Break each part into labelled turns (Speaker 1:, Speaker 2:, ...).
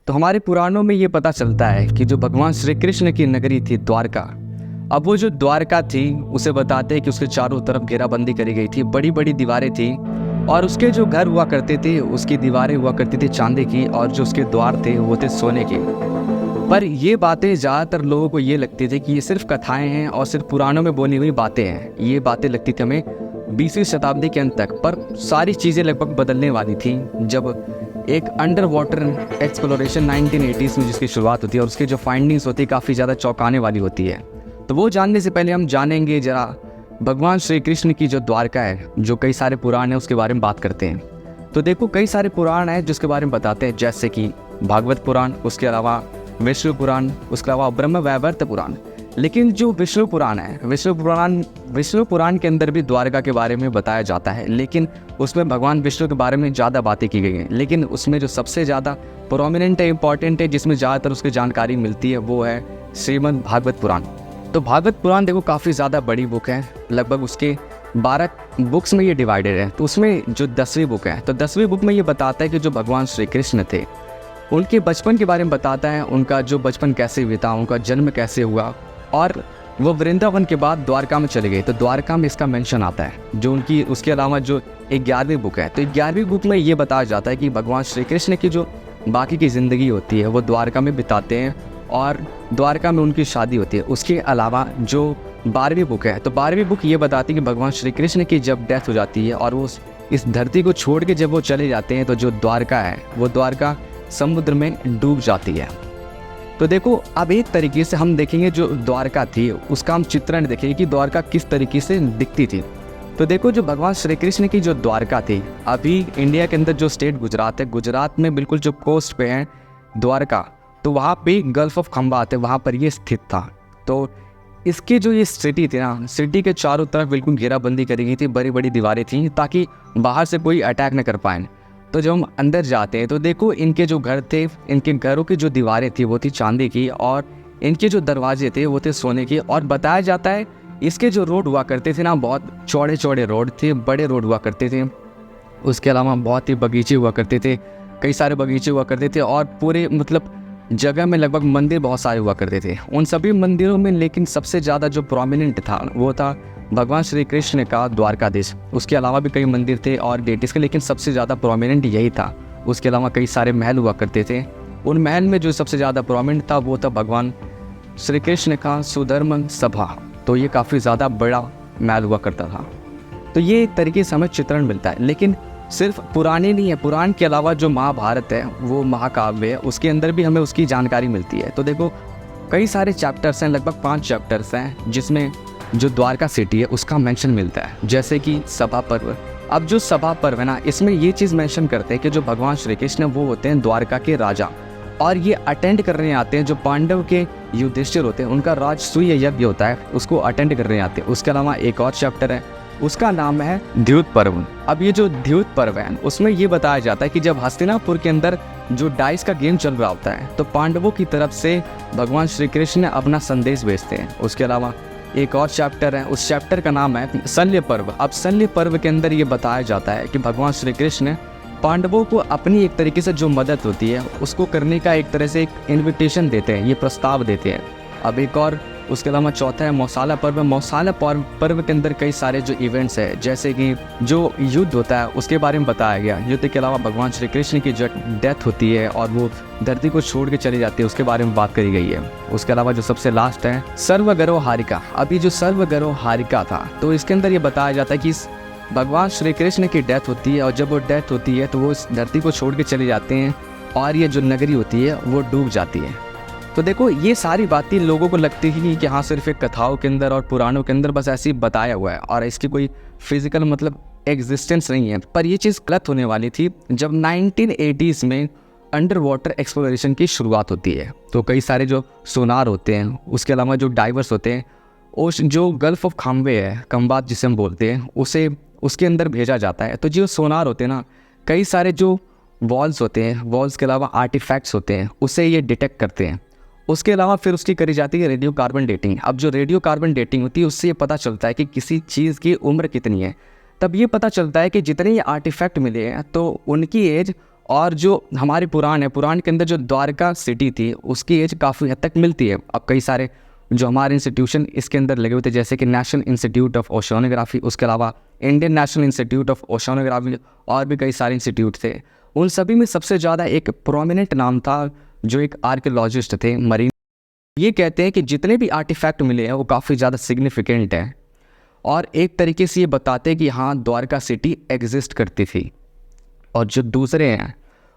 Speaker 1: तो हमारे पुराणों में ये पता चलता है कि जो भगवान श्री कृष्ण की नगरी थी द्वारका, अब वो जो द्वारका थी उसे बताते हैं कि उसके चारों तरफ घेराबंदी करी गई थी, बड़ी बड़ी दीवारें थी और उसके जो घर हुआ करते थे उसकी दीवारें हुआ करती थी चांदी की और जो उसके द्वार थे वो थे सोने के। पर ये बातें ज़्यादातर लोगों को ये लगती थी कि ये सिर्फ कथाएं हैं और सिर्फ पुराणों में बोली हुई बातें हैं। ये बातें लगती थी हमें 20वीं शताब्दी के अंत तक, पर सारी चीज़ें लगभग बदलने वाली थी जब एक अंडर वाटर एक्सप्लोरेशन 1980s में जिसकी शुरुआत होती है और उसकी जो फाइंडिंग्स होती है काफ़ी ज़्यादा चौंकाने वाली होती है। तो वो जानने से पहले हम जानेंगे जरा भगवान श्री कृष्ण की जो द्वारका है, जो कई सारे पुराण हैं उसके बारे में बात करते हैं। तो देखो कई सारे पुराण हैं जिसके बारे में बताते हैं, जैसे कि भागवत पुराण, उसके अलावा विष्णु पुराण, उसके अलावा ब्रह्म वैवर्त पुराण। लेकिन जो विष्णु पुराण है, विष्णु पुराण के अंदर भी द्वारका के बारे में बताया जाता है, लेकिन उसमें भगवान विष्णु के बारे में ज़्यादा बातें की गई हैं। लेकिन उसमें जो सबसे ज़्यादा प्रोमिनेंट है, इंपॉर्टेंट है, जिसमें ज़्यादातर उसकी जानकारी मिलती है वो है श्रीमद् भागवत पुराण। तो भागवत पुराण देखो काफ़ी ज़्यादा बड़ी बुक है, लगभग उसके 12 बुक्स में ये डिवाइडेड है। तो उसमें जो 10वीं बुक है, तो 10वीं बुक में ये बताता है कि जो भगवान श्री कृष्ण थे उनके बचपन के बारे में बताता है, उनका जो बचपन कैसे बीता, उनका जन्म कैसे हुआ और वो वृंदावन के बाद द्वारका में चले गए। तो द्वारका में इसका मेंशन आता है। जो उनकी उसके अलावा जो 11वीं बुक है, तो 11वीं बुक में ये बताया जाता है कि भगवान श्री कृष्ण की जो बाकी की ज़िंदगी होती है वो द्वारका में बिताते हैं और द्वारका में उनकी शादी होती है। उसके अलावा जो 12वीं बुक है, तो 12वीं बुक ये बताती है कि भगवान श्री कृष्ण की जब डेथ हो जाती है और वो इस धरती को छोड़ के जब वो चले जाते हैं, तो जो द्वारका है वो द्वारका समुद्र में डूब जाती है। तो देखो अब एक तरीके से हम देखेंगे जो द्वारका थी उसका हम चित्रण देखेंगे कि द्वारका किस तरीके से दिखती थी। तो देखो जो भगवान श्री कृष्ण की जो द्वारका थी, अभी इंडिया के अंदर जो स्टेट गुजरात है, गुजरात में बिल्कुल जो कोस्ट पे है द्वारका, तो वहाँ पे गल्फ ऑफ खंबात है, वहाँ पर ये स्थित था। तो इसकी जो ये सिटी थी ना, सिटी के चारों तरफ बिल्कुल घेराबंदी करी गई थी, बड़ी बड़ी दीवारें थी ताकि बाहर से कोई अटैक न कर पाए। तो जब हम अंदर जाते हैं तो देखो इनके जो घर थे, इनके घरों की जो दीवारें थी वो थी चांदी की और इनके जो दरवाजे थे वो थे सोने के। और बताया जाता है इसके जो रोड हुआ करते थे ना, बहुत चौड़े चौड़े रोड थे, बड़े रोड हुआ करते थे। उसके अलावा बहुत ही बगीचे हुआ करते थे, कई सारे बगीचे हुआ करते थे और पूरे मतलब जगह में लगभग मंदिर बहुत सारे हुआ करते थे। उन सभी मंदिरों में लेकिन सबसे ज़्यादा जो प्रोमिनेंट था वो था भगवान श्री कृष्ण का द्वारकाधीश। उसके अलावा भी कई मंदिर थे और डेटिस के, लेकिन सबसे ज़्यादा प्रोमिनेंट यही था। उसके अलावा कई सारे महल हुआ करते थे। उन महल में जो सबसे ज़्यादा प्रोमिनेंट था वो था भगवान श्री कृष्ण का सुधर्म सभा। तो ये काफ़ी ज़्यादा बड़ा महल हुआ करता था। तो ये एक तरीके से हमें चित्रण मिलता है। लेकिन सिर्फ पुराने नहीं है, पुराण के अलावा जो महाभारत है वो महाकाव्य है, उसके अंदर भी हमें उसकी जानकारी मिलती है। तो देखो कई सारे चैप्टर्स हैं, लगभग 5 चैप्टर्स हैं जिसमें जो द्वारका सिटी है उसका मेंशन मिलता है, जैसे कि सभा पर्व। अब जो सभा पर्व है ना, इसमें ये चीज़ मेंशन करते हैं कि जो भगवान श्री कृष्ण वो होते हैं द्वारका के राजा और ये अटेंड करने आते हैं। जो पांडव के युधिष्ठिर होते हैं उनका राजसूय यज्ञ होता है, उसको अटेंड करने आते हैं। उसके अलावा एक और चैप्टर है, उसका नाम है द्यूत पर्व। अब ये जो द्यूत पर्व है उसमें ये बताया जाता है कि जब हस्तिनापुर के अंदर जो डाइस का गेम चल रहा होता है तो पांडवों की तरफ से भगवान श्री कृष्ण अपना संदेश भेजते हैं। उसके अलावा एक और चैप्टर है, उस चैप्टर का नाम है शल्य पर्व। अब शल्य पर्व के अंदर ये बताया जाता है कि भगवान श्री कृष्ण पांडवों को अपनी एक तरीके से जो मदद होती है उसको करने का एक तरह से एक इन्विटेशन देते हैं, ये प्रस्ताव देते हैं। अब एक और उसके अलावा चौथा है मौसाला पर्व। मौसाला पर्व के अंदर कई सारे जो इवेंट्स है, जैसे कि जो युद्ध होता है उसके बारे में बताया गया। युद्ध के अलावा भगवान श्री कृष्ण की जो डेथ होती है और वो धरती को छोड़ के चली जाती है उसके बारे में बात करी गई है। उसके अलावा जो सबसे लास्ट है सर्वगरो हारिका। अभी जो सर्वगरो हारिका था तो इसके अंदर ये बताया जाता है कि भगवान श्री कृष्ण की डेथ होती है और जब वो डेथ होती है तो वो इस धरती को छोड़ के चले जाते हैं और ये जो नगरी होती है वो डूब जाती है। तो देखो ये सारी बातें लोगों को लगती है कि हाँ सिर्फ एक कथाओं के अंदर और पुराणों के अंदर बस ऐसे ही बताया हुआ है और इसकी कोई फिजिकल मतलब एग्जिस्टेंस नहीं है। पर ये चीज़ गलत होने वाली थी जब 1980s में अंडर वाटर एक्सप्लोरेशन की शुरुआत होती है। तो कई सारे जो सोनार होते हैं, उसके अलावा जो डाइवर्स होते हैं, उस जो गल्फ ऑफ खाम्बे है, खंबात जिसे हम बोलते हैं, उसे उसके अंदर भेजा जाता है। तो जो सोनार होते हैं ना, कई सारे जो वॉल्स होते हैं, वॉल्स के अलावा आर्टिफैक्ट्स होते हैं, उसे ये डिटेक्ट करते हैं। उसके अलावा फिर उसकी करी जाती है रेडियो कार्बन डेटिंग। अब जो रेडियो कार्बन डेटिंग होती है उससे ये पता चलता है कि किसी चीज़ की उम्र कितनी है। तब ये पता चलता है कि जितने ये आर्टिफैक्ट मिले हैं तो उनकी एज और जो हमारे पुराण है, पुराण के अंदर जो द्वारका सिटी थी उसकी एज काफ़ी हद तक मिलती है। अब कई सारे जो हमारे इंस्टीट्यूशन इसके अंदर लगे हुए थे, जैसे कि नेशनल इंस्टीट्यूट ऑफ ओशियोनोग्राफी, उसके अलावा इंडियन नेशनल इंस्टीट्यूट ऑफ ओशियोनोग्राफी, और भी कई सारे इंस्टीट्यूट थे। उन सभी में सबसे ज़्यादा एक प्रोमिनेंट नाम था जो एक आर्कियोलॉजिस्ट थे, मरीन। ये कहते हैं कि जितने भी आर्टिफैक्ट मिले हैं वो काफ़ी ज़्यादा सिग्निफिकेंट है और एक तरीके से ये बताते हैं कि हाँ, द्वारका सिटी एग्जिस्ट करती थी। और जो दूसरे हैं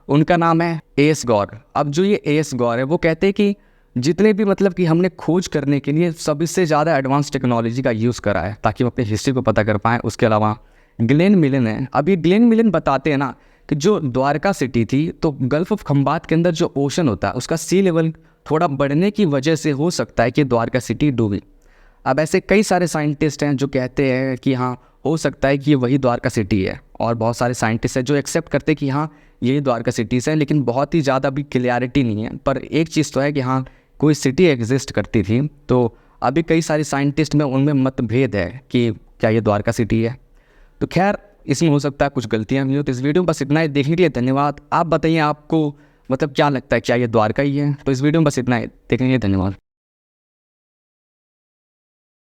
Speaker 1: उनका नाम है एस गौर। अब जो ये एस गौर है वो कहते हैं कि जितने भी मतलब कि हमने खोज करने के लिए सबसे ज़्यादा एडवांस टेक्नोलॉजी का यूज़ करा है ताकि हम अपनी हिस्ट्री को पता कर पाएँ। उसके अलावा ग्लेन मिलन है। अब ये ग्लेन मिलन बताते हैं ना कि जो द्वारका सिटी थी तो गल्फ ऑफ खंबात के अंदर जो ओशन होता है उसका सी लेवल थोड़ा बढ़ने की वजह से हो सकता है कि द्वारका सिटी डूबी। अब ऐसे कई सारे साइंटिस्ट हैं जो कहते हैं कि हाँ, हो सकता है कि ये वही द्वारका सिटी है, और बहुत सारे साइंटिस्ट हैं जो एक्सेप्ट करते हैं कि हाँ, यही द्वारका सिटीज़ हैं, लेकिन बहुत ही ज़्यादा भी क्लियरिटी नहीं है। पर एक चीज़ तो है कि हाँ, कोई सिटी एग्जिस्ट करती थी। तो अभी कई सारे साइंटिस्ट में उनमें मतभेद है कि क्या ये द्वारका सिटी है। तो खैर, इसमें हो सकता है कुछ गलतियाँ भी हो। तो इस वीडियो में बस इतना ही। देखने के लिए धन्यवाद। आप बताइए आपको मतलब क्या लगता है, क्या ये द्वारका ही है? तो इस वीडियो में बस इतना ही। देखने के लिए धन्यवाद।